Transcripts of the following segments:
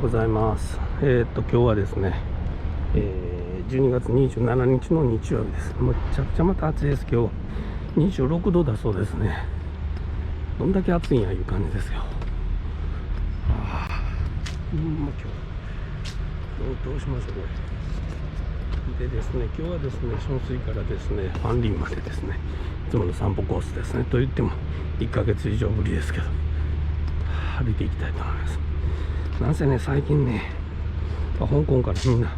ございます。今日はですね、12月27日の日曜日です。めちゃくちゃまた暑いです。今日26度だそうですね。どんだけ暑いんやいう感じですよ。今日どうしましょうこれ。でですね、今日はですね、春水からですね、ファンリーまでですね、いつもの散歩コースですね。と言っても1ヶ月以上ぶりですけど、歩いていきたいと思います。なんせね、最近ね、香港からみんな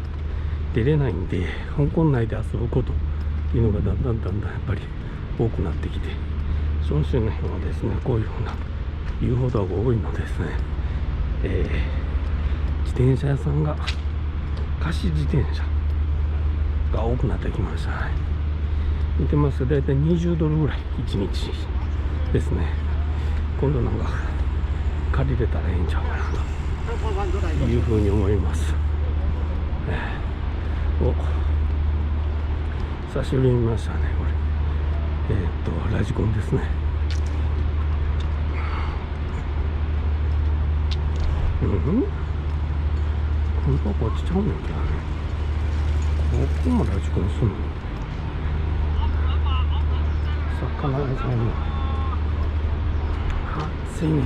出れないんで、香港内で遊ぶことっていうのがだんだんやっぱり多くなってきて、春秋の辺はですね、こういうふうな遊歩道が多いのですね、自転車屋さんが貸し自転車が多くなってきましたね。見てますと大体20ドルぐらい1日ですね。今度なんか借りれたらいいんちゃうかなというふうに思います。久しぶりに見ましたね、これ。ラジコンですね。本当はこっちちゃうんだけどね。ここもラジコンすんの。魚屋さんの暑いね。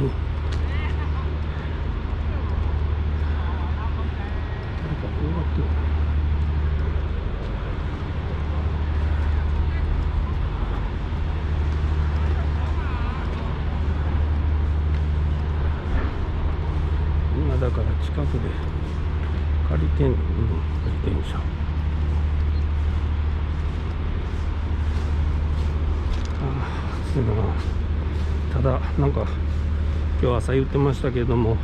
今だから近くで借りてんのに自転車。暑いな。ただなんか今日朝言ってましたけども、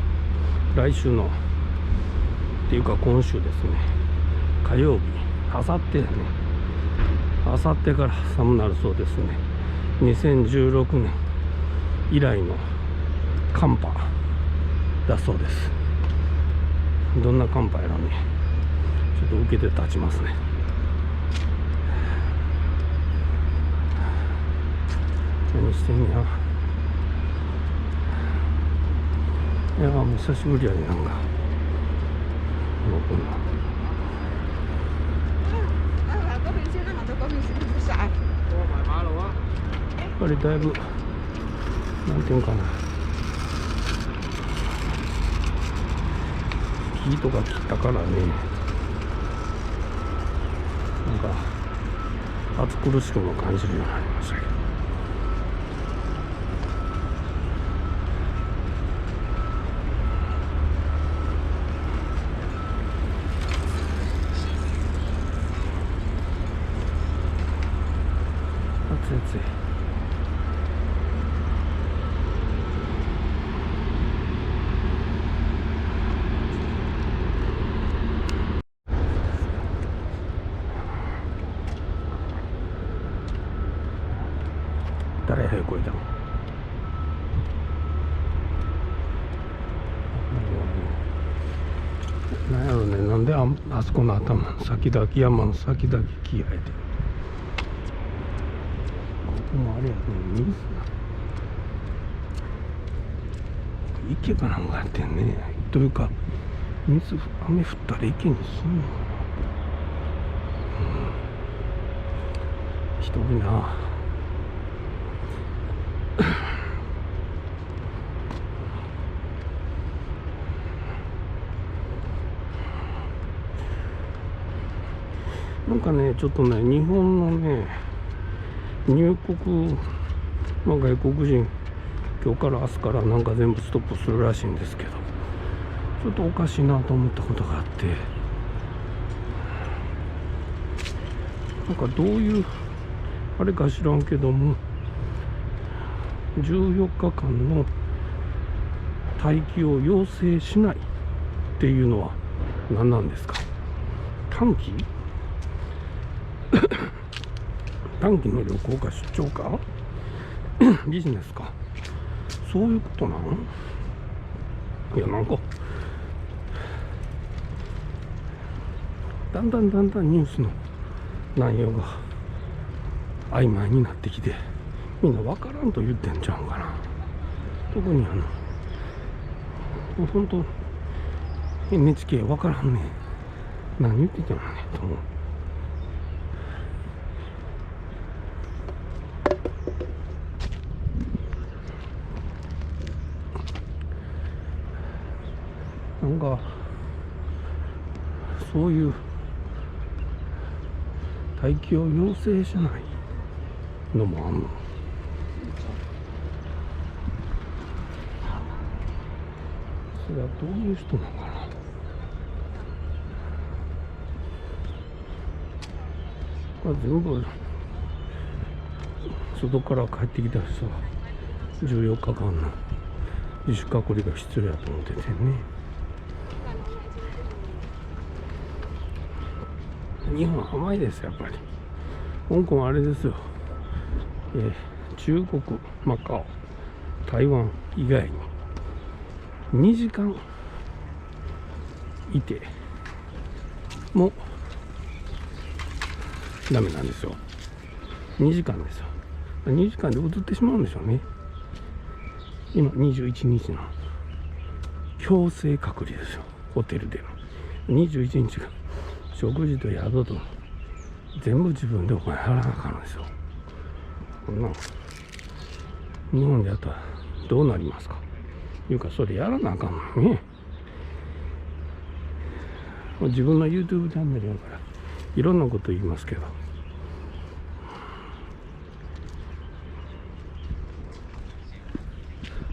来週のっていうか今週ですね、火曜日、あさってね、あさってから寒くなるそうですね。2016年以来の寒波だそうです。どんな寒波やらね、ちょっと受けて立ちますね。何してんや。いや、もう久しぶりやね、なんか。やっぱりだいぶなんていうかな、木とか切ったからね、なんか暑苦しくも感じるようになりましたけど。暑い。誰やこれだ。なんやろね、なんであそこの頭の先だけ、山の先だけ木生えてる。ここもあれやね、水池かなんかやってんね。というか雨降ったら池にすんのかな。人多いな。なんかね、ちょっとね、日本のね、入国の外国人、今日から明日からなんか全部ストップするらしいんですけど、ちょっとおかしいなと思ったことがあって、なんかどういうあれか知らんけども、14日間の待機を要請しないっていうのは何なんですか。短期短期の旅行か出張かビジネスか、そういうことなの。いや、なんかだんだんニュースの内容が曖昧になってきて、みんな分からんと言ってんちゃうかな。特に本当 NHK わからんね。何言ってたのねと思う。なんかそういう待機を要請しないのもあんの。それはどういう人なのかな。これ全部外から帰ってきた人は14日間の自主隔離が必要やと思っててね。日本甘いですやっぱり。香港はあれですよ、中国、マカオ、台湾以外に2時間いてもダメなんですよ。2時間ですよ。2時間で移ってしまうんでしょうね。今21日の強制隔離ですよ、ホテルでの。21日が食事と宿と全部自分でお金払わなあかんのですよ。こんな日本でやったらどうなりますか。いうかそれやらなあかんのね。自分の YouTube チャンネルやからいろんなこと言いますけど、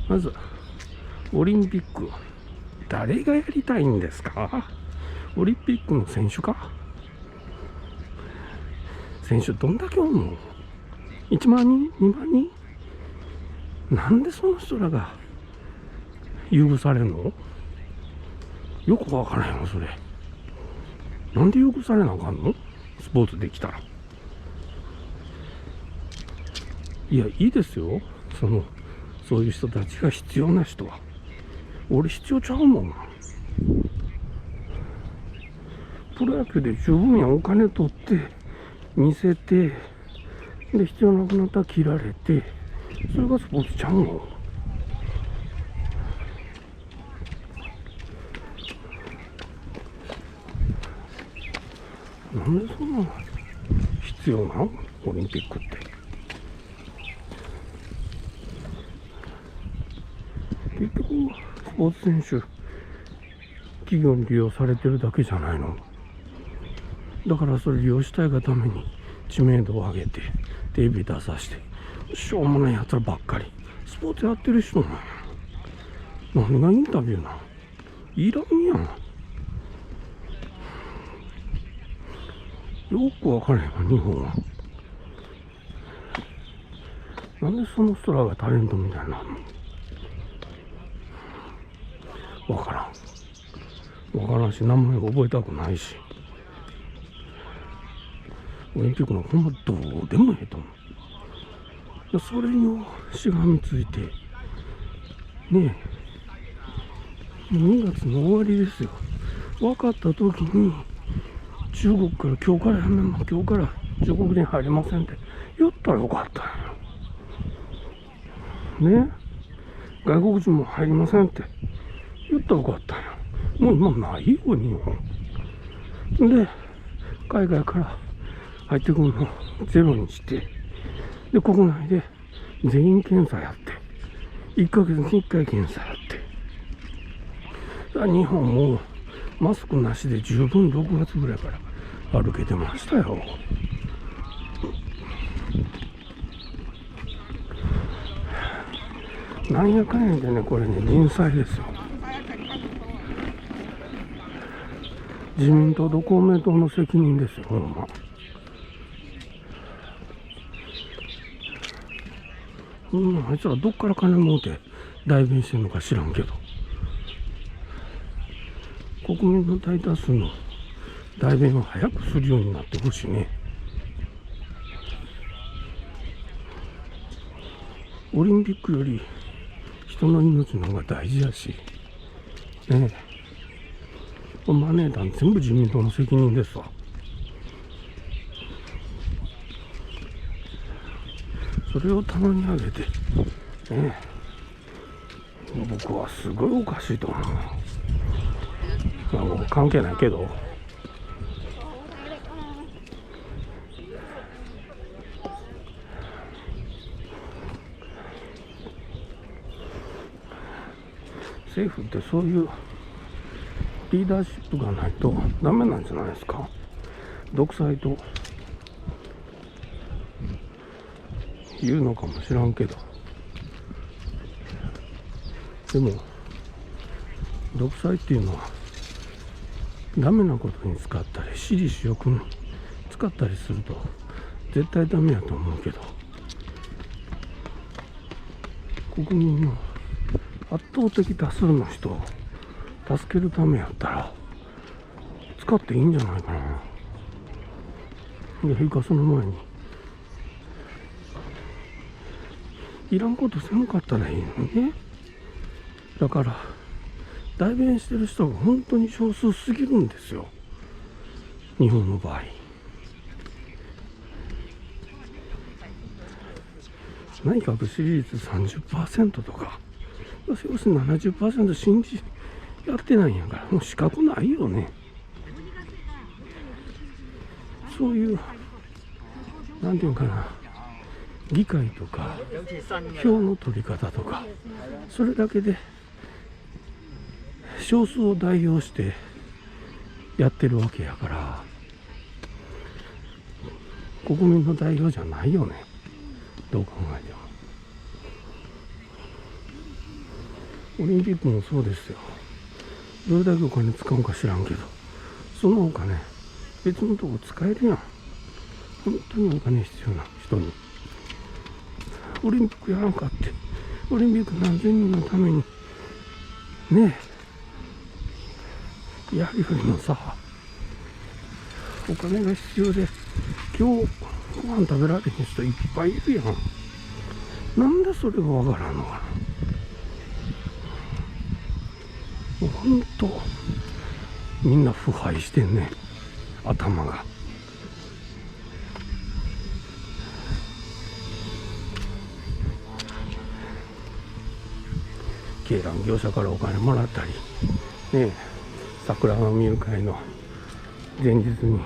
まずオリンピック誰がやりたいんですか。オリンピックの選手か。選手どんだけおんの。1万人2万人。なんでその人らが優遇されるの。よくわからへんのそれ。なんで優遇されなあかんの。スポーツできたら。いやいいですよ、そういう人たちが必要な人は。俺必要ちゃうもん。プロ野球で十分やお金取って見せて、で必要なくなったら切られて、それがスポーツちゃうの。なんでそんな必要なのオリンピックって。結局スポーツ選手企業に利用されてるだけじゃないの。だからそれ利用したいがために知名度を上げてテレビ出させて、しょうもないやつらばっかりスポーツやってる人なんや。何がインタビューなの。いらんやん。よく分からへんわ日本は。なんでその人らがタレントみたいなの。分からんし、名前覚えたくないし。オリンピックのほんまどうでもええと思う。それにしがみついてねえ、もう2月の終わりですよ。分かった時に中国から今日からやめます、今日から中国に入れませんって言ったらよかったんよね。外国人も入りませんって言ったらよかったんよ。もう今ないよ日本で。海外から入ってくるのゼロにして、で国内で全員検査やって、1ヶ月に1回検査やって、日本もマスクなしで十分6月ぐらいから歩けてましたよ。なんやかんやでね、これね人災ですよ。自民党と公明党の責任ですよほんま。あいつらどっから金儲け代弁してんのか知らんけど、国民の大多数の代弁を早くするようになってほしいね。オリンピックより人の命の方が大事やしねえ、マネー団全部自民党の責任ですわ。それを棚に上げて、ねえ、僕はすごいおかしいと思う。まあもう関係ないけど、政府ってそういうリーダーシップがないとダメなんじゃないですか。独裁と言うのかもしらんけど、でも独裁っていうのはダメなことに使ったり私利私欲に使ったりすると絶対ダメやと思うけど、国民の圧倒的多数の人を助けるためやったら使っていいんじゃないかな。いや、その前にいらんことせんかったらいいのにね。だから代弁してる人が本当に少数すぎるんですよ、日本の場合。内閣支持率 30% とか、要するに 70% 信じやってないんやから、もう資格ないよね。そういうなんていうかな、議会とか票の取り方とか、それだけで少数を代表してやってるわけやから、国民の代表じゃないよね、どう考えても。オリンピックもそうですよ。どれだけお金使うか知らんけど、そのお金別のとこ使えるやん。本当にお金必要な人にオリンピックやらんかって、オリンピック何千人のためにねえやるよりもさ、お金が必要で今日ご飯食べられへん人いっぱいいるやん。なんでそれがわからんのかな。もう本当みんな腐敗してんね、頭が。鶏卵業者からお金もらったりね、桜の見る会の前日に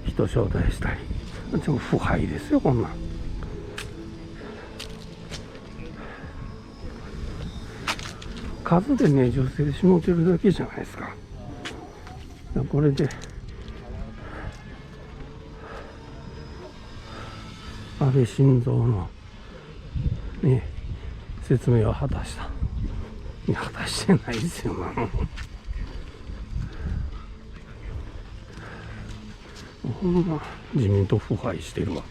人招待したり、でも腐敗ですよ、こんなん。数でねじ伏せてしもてるだけじゃないですか。これで安倍晋三のね説明を果たした。いや、果たしてないですよな。ほんま自民党腐敗してるわ。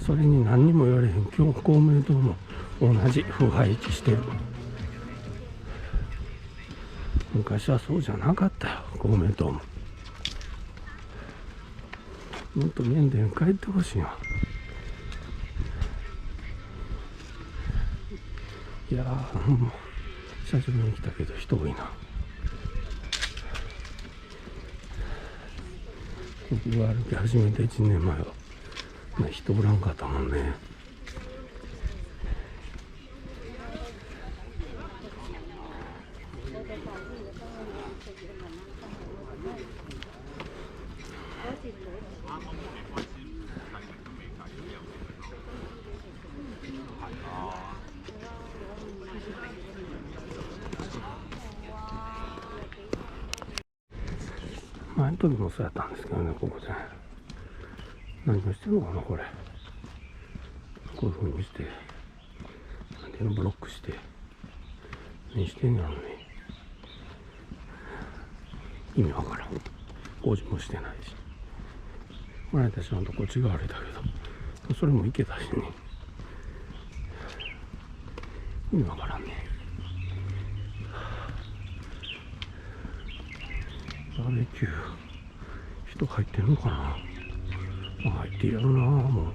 それに何にも言われへん今日公明党も同じ腐敗してる。昔はそうじゃなかったよ、公明党も。もっと原点帰ってほしいわ。いやー、もう久しぶりに来たけど人多いな。僕が歩き始めて1年前は、人おらんかったもんね。前の時もそうやったんですけどね、ここで。何をしてるのかな、これ。こういう風にして、なんていうの、ブロックして、何してんやろね。意味わからん。工事もしてないし。この間ちゃんとこっち側歩いたけど、それも行けたしね。意味わからんね。バーベキュー、人入ってんのかな。まあ、入ってやるな、もう。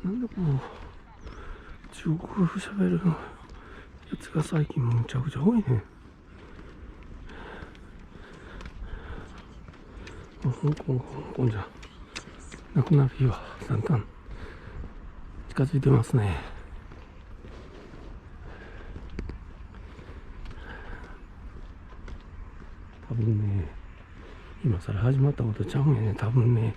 なんでこう中国語喋るやつが最近むちゃくちゃ多いね。香港じゃなくなる日はだんだん近づいてますね。多分ね、今更始まったことちゃうんやね。多分ね、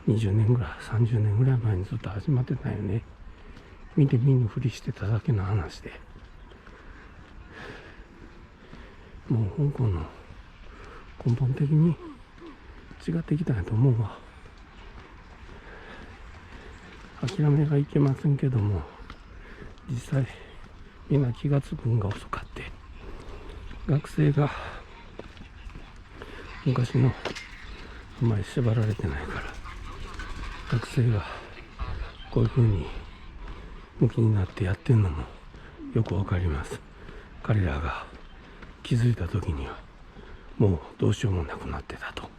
20年ぐらい30年ぐらい前にずっと始まってたよね。見て見ぬふりしてただけの話で、もう香港の根本的に違ってきたんやと思うわ。諦めがいけませんけども、実際みんな気がつくんが遅かって、学生が昔のあんまり縛られてないから、学生がこういうふうに向きになってやってんのもよくわかります。彼らが気づいた時にはもうどうしようもなくなってたと。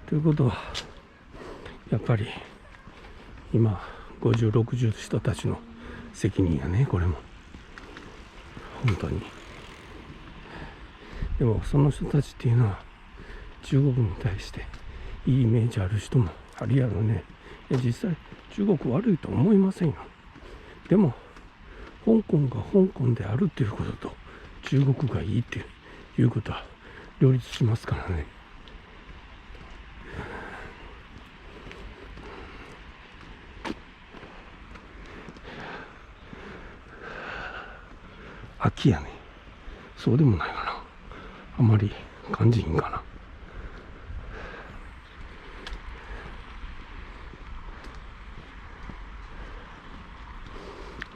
ということはやっぱり今50、60の人たちの責任やね、これも本当に。でもその人たちっていうのは中国に対していいイメージある人もあるやろね。実際中国悪いと思いませんよ。でも香港が香港であるということと中国がいいっていうことは両立しますからね。秋やね。そうでもないかな。あまり感じひんかな。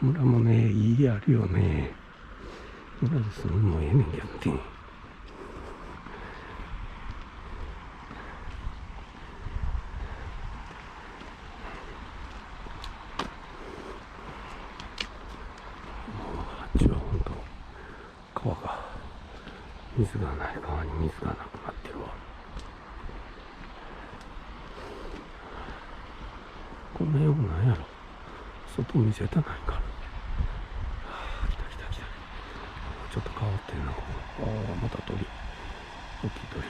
村もね、いい家あるよね。村で住むのもええねんけどね。あっちは本当川が水がない、川に水がなくなってるわ。こんなよくないやろ。外見せたないから。来た来た来た。ちょっと変わってんな、ここ。ああ、また鳥。大きい鳥。